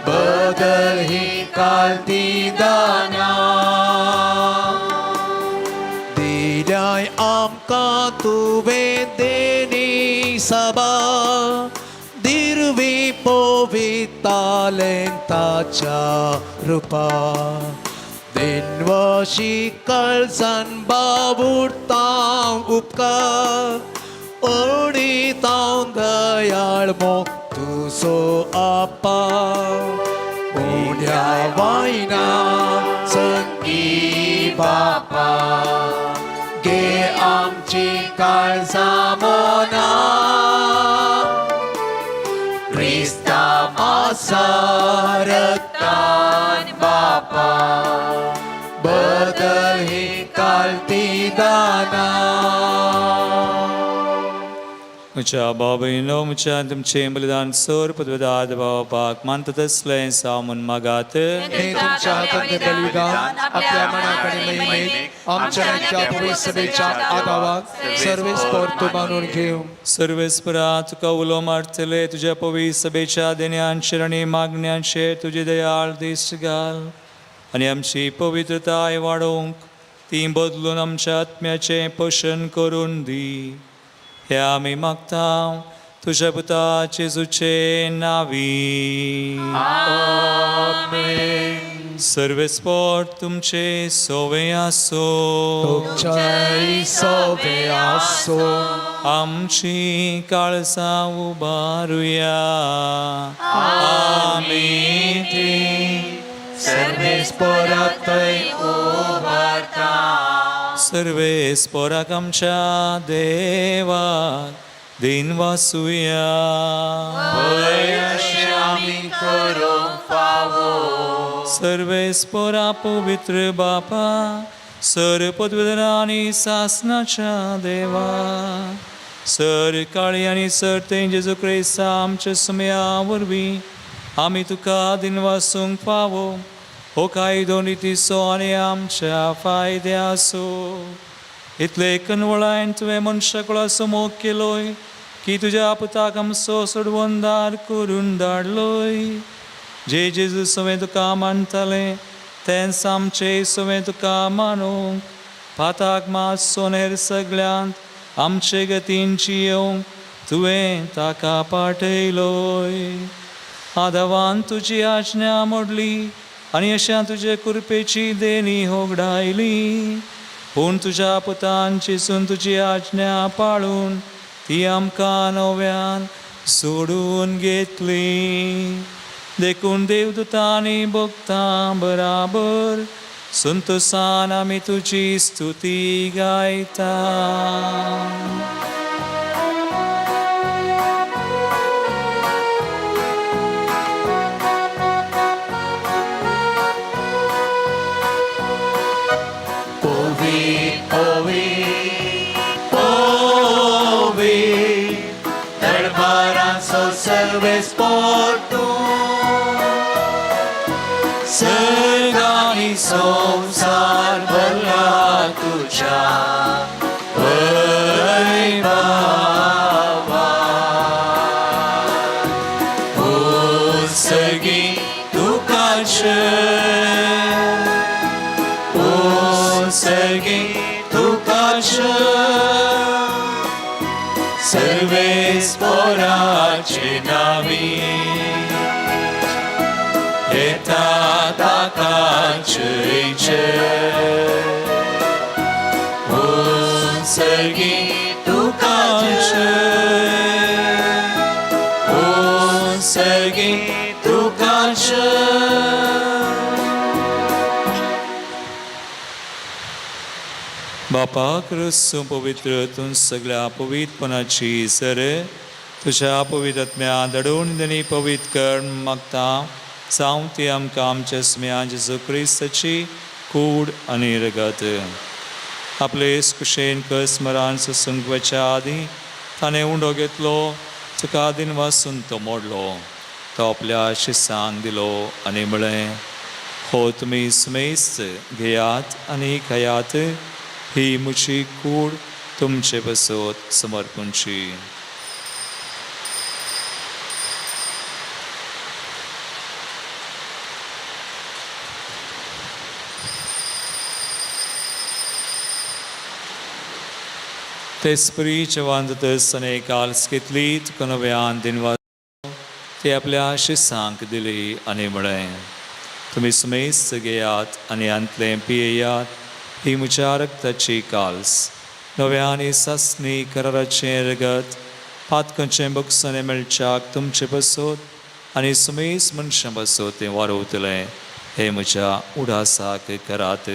बदल ही कालती दाना दिल्याय आमकां तुवें देणी सबा दिरवी पोवितालेंताच्या रुपा दिनवशी काळजान बाबुरतां उपकार ओडितां दयाळ मोग तुजो आपा उड्या वायना संगी बापा गे आमची काळजा मोना क्रिस्ता मासारतान बापा बदल ही कालती दाना म्हज्या बाबयनो म्हज्या तुमचें बलिदान सर पदवेदाद बापाक मानता तसलें सामून मागात. हे तुमच्या हातांतले बलिदान आपल्या मनाकडे महिमेत आमच्या नाटक्या पवित्र सभेच्या आगावात सर्वेस्पर तू मानून घेऊ. सर्वेस्परा तुका उलो मारतले तुज्या पवित्र सभेच्या देण्यांचेर आनी मागण्यांचेर तुजी दयाळ दिश्ट घाल आनी आमची पवित्रताय वाडोवंक ती बदलून आमच्या आत्म्याचें पोशण करून दी. हे आमी मागता तुज्या पुता जेजूचे नांवी. आमेन. सर्वेस्पर तुमचे सोवे आसो. तुमच्या सोबे आसो. आमची काळजां उबारुया. आमी सर्वेस्परांतय उबारता. सर्वेस्पराक आमच्या देवाक दिन वासुया. सर्वेस्परा पवित्र बापा सर पदवेदना आनी सासनाच्या देवा सर काळी आनी सर ते जेजू क्रिस्त आमच्या सुमया वरवीं आमी तुका दिन वासूंक फावो हो कायदो नितीसो आनी आमच्या फायद्यासो. इतले कनवळायन तुवें मनशा कुळा समोग केलोय की तुझ्या पुताक आमचो सोडवून दार करून धाडलोय. जे जेजू सवें तुका मानताले तेंच आमचे सवें तुका मानूंक पाताक मात सोनेर सगळ्यांत आमचे गतींची येवंक तुवें ताका पाठयलोय. आदावान तुजी आज्ञा मोडली आनी अशा तुजे कुरपेची देणी होगडायली. पूण तुज्या पुतान चिसून तुजी आज्ञा पाळून ती आमकां नव्यान सोडून घेतली. देखून देवदूतांनी भक्तां बराबर संतोषान आमी तुजी स्तुती गायता. Darbarazo serves por tu Săganii संसार भरला तुझ्या वैभवा. सगळी तुकाचे सगळी तुकाचे सर्वेस पोराचे नावी येता ताकाचे सगळी तुकाचे सगळी तुकाचे. बापा क्रस्सू पवित्रतून सगळ्या पवित्रपणाची सर तुझ्या पवित्रात्म्या दडोवन देणी पवित्र कर मागता. जावं ती आमकां आमच्या स्मेया जेजू क्रिस्ताची कूड आनी रगत. आपले कुशेन कसमरान सुसंगवाच्या आदी ताणें उंडो घेतलो तुका दिन वासून तो मोडलो. तो आपल्या शिसांक दिलो आनी म्हळें हो तुमी सुमेस्त घेयात आनी खायात. ही मुची कूड तुमचे बसोत समर्पूंची. ते स्प्रीच्या वांदतस आनी काल्स घेतली तुका नव्यान दिनवा ते आपल्या शिसांक दिली आनी म्हळें तुमी सुमेस्त घेयात आनी अंतले पियेयात. ही म्हज्या रक्ताची काल्स नव्यानी सासणी कराराचें रगत पातकांचें बक्षांनी मेळच्याक तुमचे बसोत आनी सुमेस मनशां बसोत तें वारोवतलें. हे म्हज्या उडासाक करात.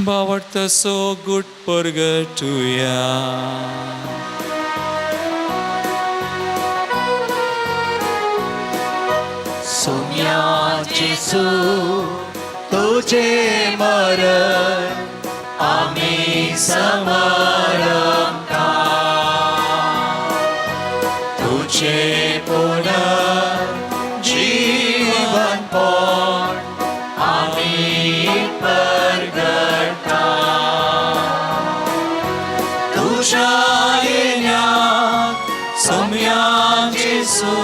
बावडतसो गुट परगटुया. सोम्या जेसू तुझे मरण आम्ही समरमता. तुझे पुनः जीवन पण आम्ही परगटा. तुझ्या येण्यात सोम्या जेसू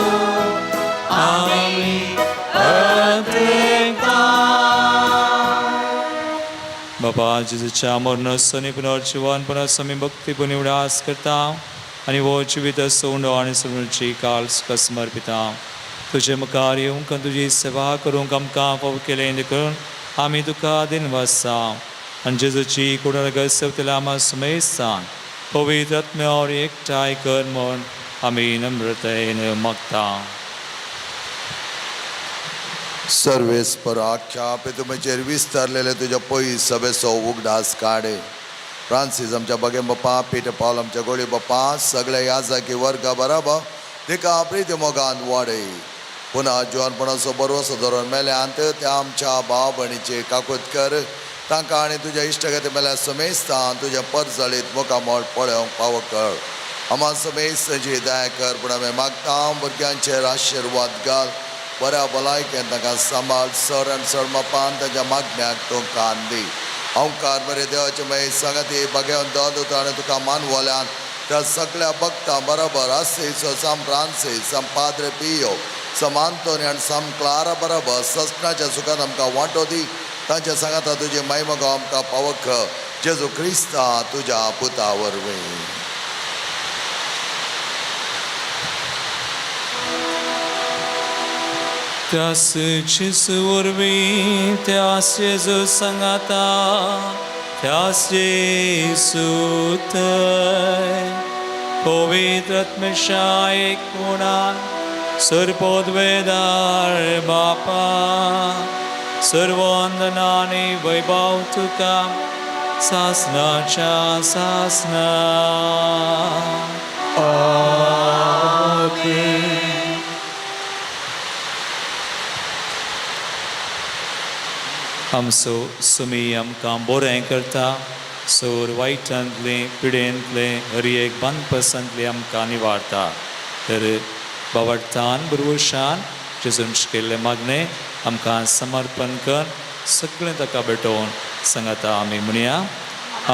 बाबा जेजूच्या मरणासनी पुनर्जीवनपणास आमी भक्तीपणी उडास करता आनी वो जिवीत सोंडो आनी सोडूची काल तुका समर्पिता. तुजे मुखार येवंक तुजी सेवा करूंक आमकां फाव केलें देखून आमी तुका दिनवासा आनी जेजूची कुडरगत सेवतल्या आमा सुमेसान पवित्र आत्म्यावर एकठांय कर म्हूण आमी नम्रतेन मागता. सर्वेस्पर आख्या पितुमेचेर विस्तारलेले तुझ्या पयस सभेचो उगडास काड. फ्रांसीस आमच्या बगे बापा, पीटर पॉल आमच्या गोळी बापा, सगळे याजकी वर्गा बराबर तिका प्रिती मोगान वाडय. पुन्हा जवानपणाचो बरोसो धरून मेल्यांत त्या आमच्या भाव भयणीचे काकूत कर. तांकां आनी तुज्या इश्टगती मेल्या समेस्तान तुज्या परजळीत मुखामोळ पळोवंक फावो कर. आम्हा समेत दया कर पण आम्ही मागता भुरग्यांचेर आशिर्वाद घाल बऱ्या भलायकेन ताका सांबाळ सर आनी सडमापान ताच्या मागण्याक तूं कान दी ओंकार बरे देवाचे मागीर सांगती बगेवन दोत आनी तुका मानवल्यान त्या सगळ्या भक्तां बरोबर आसीसो साम फ्रांसीस साम पाद्रे पियो साम आंतोनी आनी साम क्लारा बरोबर ससनाच्या सुखान आमकां वांटो दी तांच्या सांगाता तुजी महिमा गो आमकां पावख जेजू क्रिस्ता तुज्या पुता वरवीं त्यास Jesu वरवीं त्यास Jesu सांगाता त्यास Jesu थंय पवित्र आत्म्याच्या एक कोणान सर्पोद्वेदार बापा सर्ववंदनाने वैभव तुका सासनाच्या सासना आमचो सुमी आमकां बरें करता सोर वायटांतले पिडेंतले हर एक बंदपसंतले आमकां निवारता तर बावडतान बुरवशान जेजून केल्ले मागणे आमकां समर्पण कर सगळें ताका भेटोवन सांगाता आमी म्हणया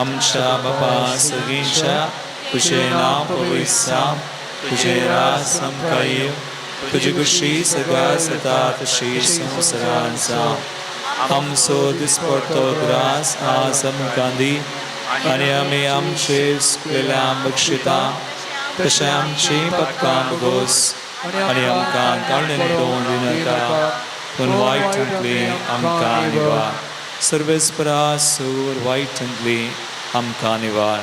आमच्या बापा सगळींच्या तुजें नांव पवित्र तुजें राज आमकां येव तुजी खुशी सगळ्या जाता तशी संवसारांत जावं आमचो दिसपडटो ग्रास आज आमकां दी आनी आमी आमचे चुकलेल्यांक बक्षिता तशें आमची पातकां बगोस आनी आमकां काडून पळोवन दिनाका पूण वायटांतली आमकां निवार सर्वेस परासूर वायटांतली आमकां निवार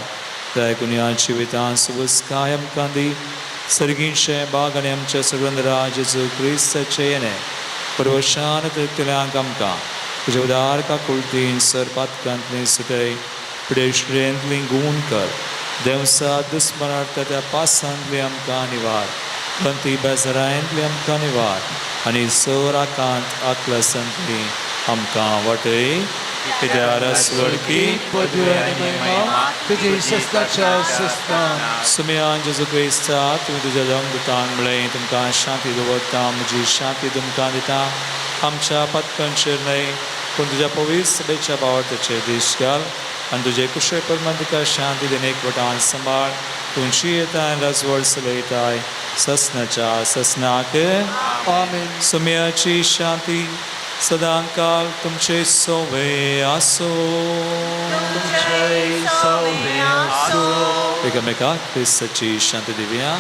दया कुन्या जिवितांत सुवस्काय आमकां दी सर्गींचे बाग आनी आमच्या सगळ्यांरा जेजू क्रिस्ताचे येणे परवशान तृप्तिल्यांक आमकां तुजे उदार का कुळतीन सर पातकांतली सुटय पिडेश्रेंतली गूण कर देवसा दुस्मनार्थ त्या पासांतली आमकां निवार पंती बेजारांतली आमकां निवार आनी सोराकांत आकलसांतली आमकां वटय कित्यार स्वर्गी पदवी आनी महिमा तुजी सस्ताच्या सस्तान सुमयान जेजू क्रिस्ता तुमी तुज्या जमदूतांक म्हळें तुमकां शांती दवरता म्हजी शांती तुमकां दिता आमच्या पत्कांचेर न्हय पूण तुज्या पवित्र सभेच्या बावटाचेर दीश घाल आनी तुजे कुशळ परमान तुका शांती देन एकवटान सांबाळ तुमची येताय राजवड चलयताय ससनाच्या ससनाक आमीन सुमयाची शांती सदां काल तुमचे सोवे आसो एकामेकाक क्रिस्ताची शांती दिवया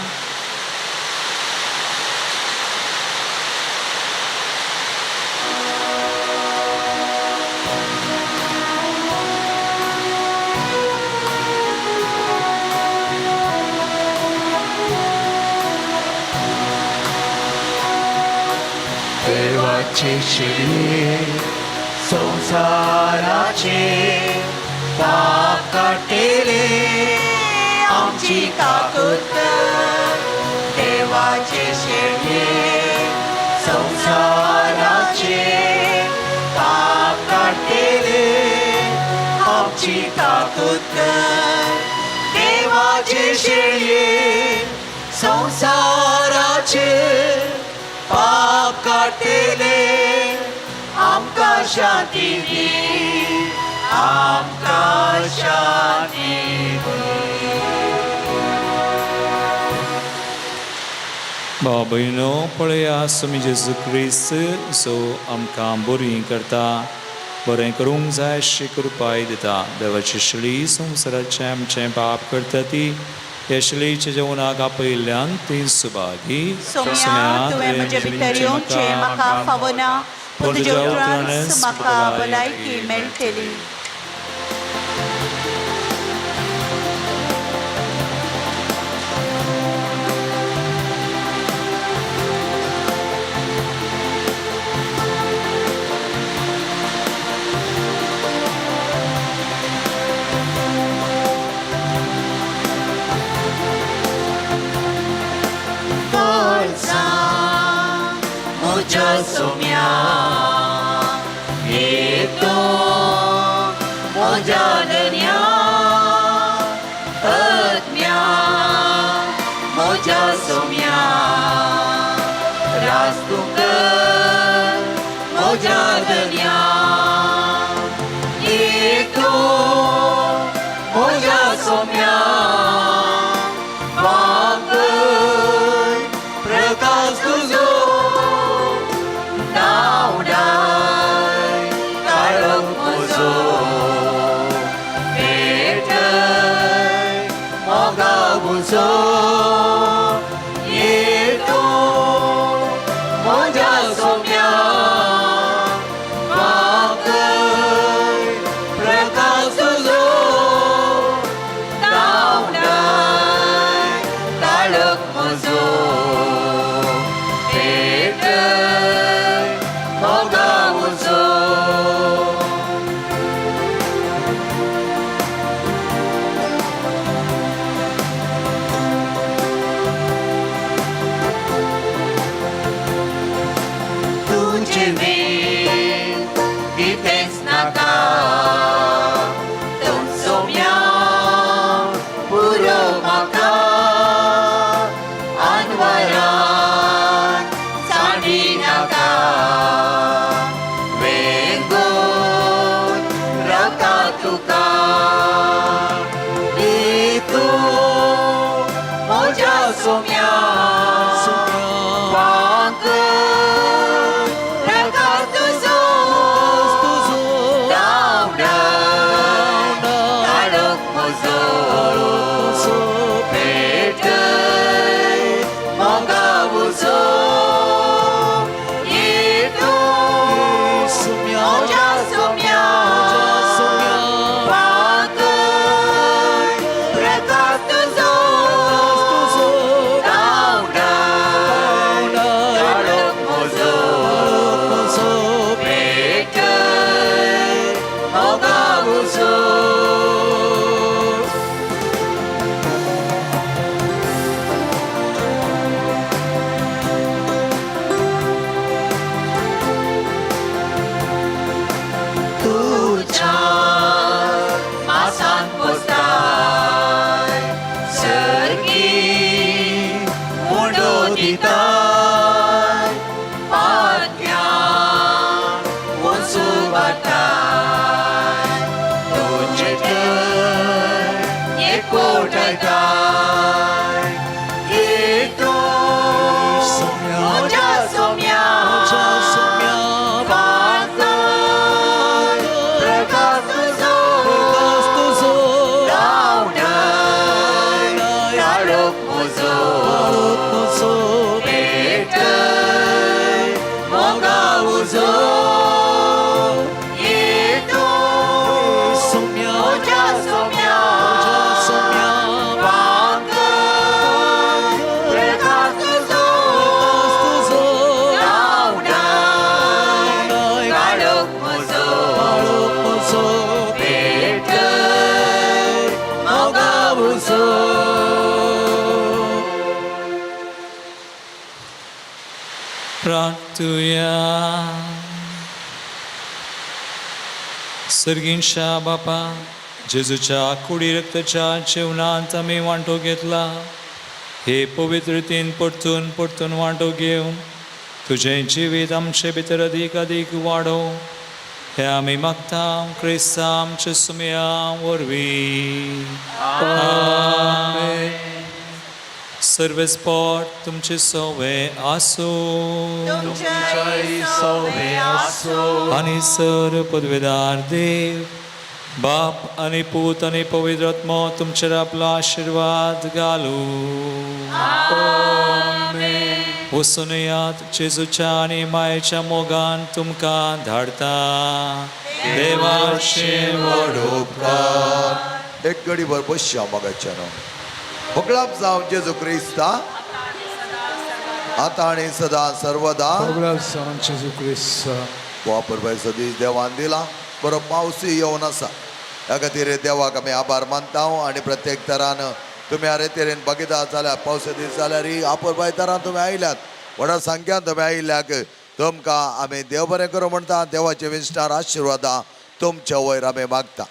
देवाचे शिडी संसाराचे पाप काटेले आमची काकूत देवाचे शिडी संसाराचे पाप काटेले आमची काकूत देवाचे शिडी संसाराचे पाप काटेले आमकां शांती दी आमकां शांती भाव भयणो पळया सुमी जेजू क्रिस्त सो आमकां बरीं करता बरें करूंक जाय अशी कृपाय दिता देवाची शिडी संवसाराचें आमचें पाप करता ती हे शिलीच्या जेवणाक आपयल्ल्यान ती सुभागी सोम्या तुवें म्हजे भितर येवचें म्हाका फावना पूण तुज्या उपरांत म्हाका भलायकी मेळटली सोम्या येतो मोजा दर्या आत्म्या सोम्या रास तूं कर म्हज्या धन्या येतो म्हज्या सोम्या वाकर प्रकाश तुजो नावडाय काळोख म्हजो भेटय मोगा म्हजो येतो म्हज्या सोम्या वाकर प्रकाश तुजो नावडाय काळोख म्हजो भेटय मोगा म्हजो तुझे मेल कितेंच नाका तुम सोम्या पुरो म्हाका आनवरान साडी नाका वेंगून रावता तुका तूं म्हज्या सोम्या वाकर प्रकाश तुजो नावडाय काळोख म्हजो भेटय मोगा म्हजो येतो म्हज्या सोम्या वाकर प्रकाश तुजो नावडाय काळोख म्हजो भेटय मोगा म्हजो तुझ्या मासान पोसताय सर्गी मुंडो दिताय पात्यां वचू बाटाय तुझे तर एकवटायताय येतो म्हज्या सोम्या वाकर प्रकाश तुजो नावडाय काळोख म्हजो भेटय मोगा म्हजो येतो म्हज्या सोम्या वाकर प्रकाश तुजो नावडाय काळोख म्हजो भेटय मोगा म्हजो प्रार्थुया सर्गींच्या बापा जेजूच्या कुडी रक्ताच्या जेवणात आम्ही वांटो घेतला हे पवित्र रितीन परतून परतून वांटो घेवन तुझें जिवीत आमचे भितर अदीक अदीक वाडो हे आमी मागता क्रिस्ता आमच्या सुमया वरवीं आमेन. सर्वेस्पोट तुमचे सवे आसो आणि सर पदवेदार देव बाप आणि पूत आणि पवित्र आत्मा तुमचेर आपलो आशीर्वाद घालू वचून यात जेजूच्या आणि मायेच्या मोगान तुमकां धाडता देवाचे व्हड उपकार. एक घडीभर बसया मोगाच्या न्हू मोकळाप जावं जेजू क्रिस्ता आता आणि सदा सर्वदा जेजू ख्रिस्त वापर बाय सदीच देवान दिला बरो पावसूय येवन आसा ह्या खातीर देवाक आमी आभार मानता आनी प्रत्येक तरान तुमी ह्या तरेन बघितात जाल्यार पावसा दीस जाल्यार ही आपुरबाय तरान तुमी आयल्यात व्हडा संख्यान तुमी आयल्याक तुमकां आमी देव बरें करूं म्हणटा देवाचे विस्तार आशिर्वादा तुमच्या वयर आमी मागता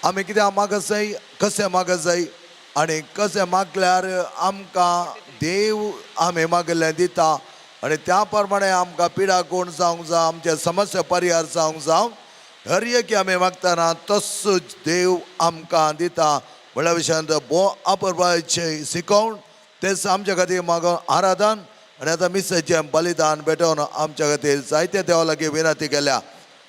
आमी कित्याक मागत जाय कशें मागत जाय आणि कशें मागल्यार आमकां देव आमी मागिल्लें दिता आणि त्या प्रमाणे आमकां पिडा कोण जावंक जाय, आमचे समस्या परिहार जावंक जाय. धैर्य की आमी मागतना तसोच देव आमकां दिता. म्हणल्या विशयांत बो अपुरबायचे शिकोवन तेच आमच्या खातीर मागो आराधन आणि आता मिसेचें बलिदान भेटोवन आमच्या खातीर जायते देवा लागीं विनंती केल्या.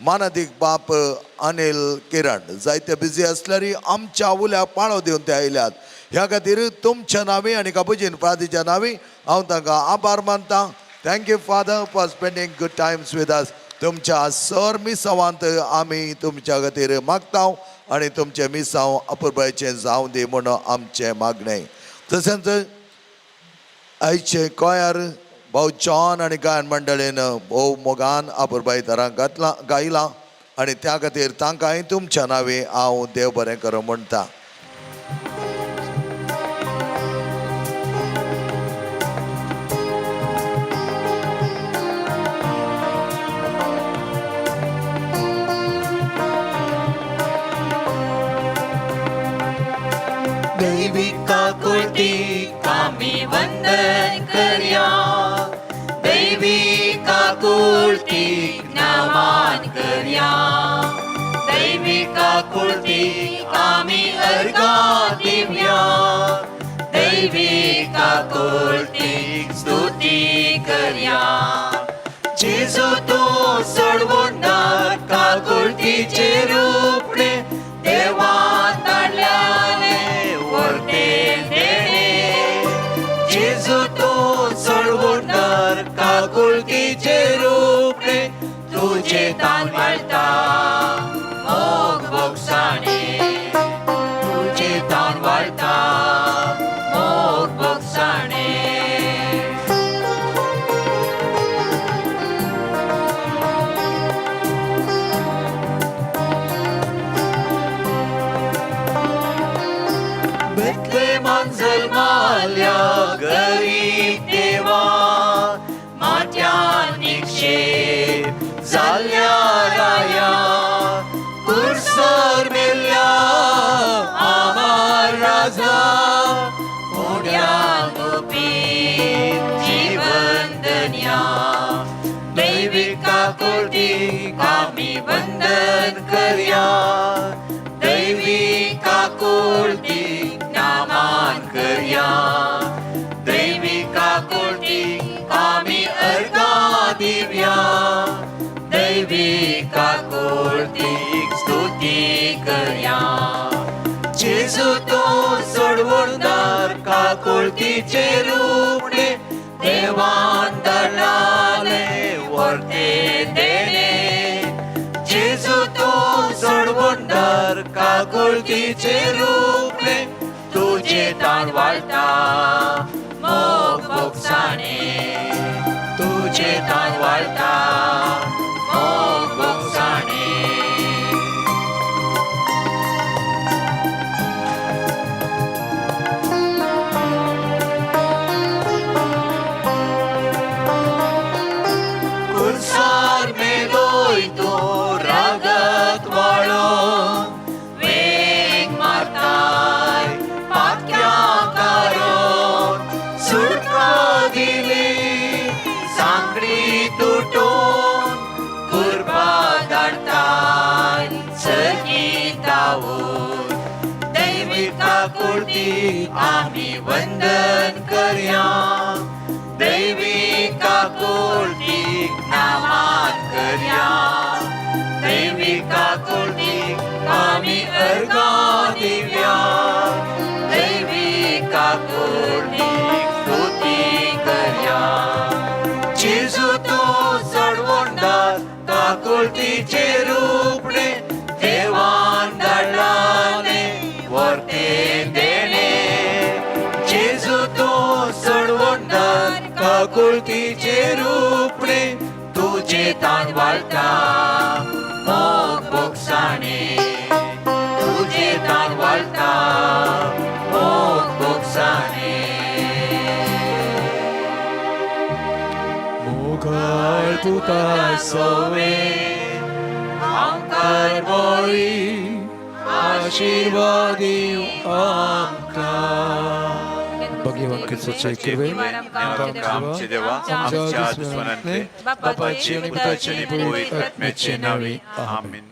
मानदीक बाप अनिल किरण जायते बिजी आसल्यारय आमच्या उल्याक पाळो दिवन ते आयल्यात. ह्या खातीर तुमच्या नांवी आनी काबूजीन प्रार्थीच्या नांवी हांव तांकां आभार मानतां. Thank you father for spending good times with us. तुमच्या सर मिसावांत आमी तुमच्या खातीर मागता आणि तुमचे मिसांव अपुरबायेचें जावं दी म्हणून आमचें मागणें. तशेंच आयचे कोयार भाऊ जॉन आणि गायन मंडळीन भोव मोगान अपुरबाई तरां गायलां आणि त्या खातीर तांकांय तुमच्या नांवी हांव देव बरें करूं म्हणटा. दैविका कुळती आमी वंदन करया. दैविका कुळती नमन करया. दैविका कुळती आमी अर्घां दिवया. दैविका कुळती स्तुती करया. जेजू तूं सोडवून नाका कुळतीचे रूपणे देवान धाडल्याले वर्ते देणे. जेजू तूं सोडवून नाका कुळतीचे रूपणे तुझे तान वाळटा मोग बोगसाणे. तुझे तान वाळटा मोग बोगसाणे. बेतलेमान जल्माल्या गरीब देवा माथ्यान निक्षेप जाल्ल्या राया. कुर्सर मेल्ल्या आमार राजा उड्याक उबी जीवन दन्या. दैविका कुळतीक आमी वंदन करया. दैविका कुळतीक नमन करया. दैविका कुळतीक आमी अर्घां दिवया. दैविका कुळतीक स्तुती करया. जेजू तूं सोडवून नाका कुळतीचे रूपणे देवान धाडलाले वर्ते देणे. जेजू तूं सोडवून नाका कुळतीचे रूपणे तुझे तान वाळटा मोग बोगसाणे. तुझे तान वाळटा मोग बोगसाणे. कुर्सार मेलोय तूं रागत वाळोन वेग मारताय पाक्या कारोन. सुटका दिली सांगडी तुटून कुर्बा धाडताय सगी धांवून. दैविका कुळतीक आमी वंदन करया. दैविका कुळतीक नमन करया. दैविका कुळतीक आमी अर्घां दिवया. दैविका कुळतीक स्तुती करया. जेजू तूं सोडवून नाका कुळतीचे रूपणे देवान धाडलाले वर्ते देणे. जेजू तूं सोडवून नाका कुळतीचे रूपणे तुझे तान वाळटा मोग बोगसाणे. तुझे तान वाळटा मोग बोगसाणे. मोगाळ पुता सोवे आमकां बळी आशीर्वाद दिव आमकां भगवान ख्रिस्ताचे कृपेन आमचे देवा आमच्या दुश्मनांतले बापाची आणि पुताची आणि पवित्र आत्म्याचे नावे आमीन.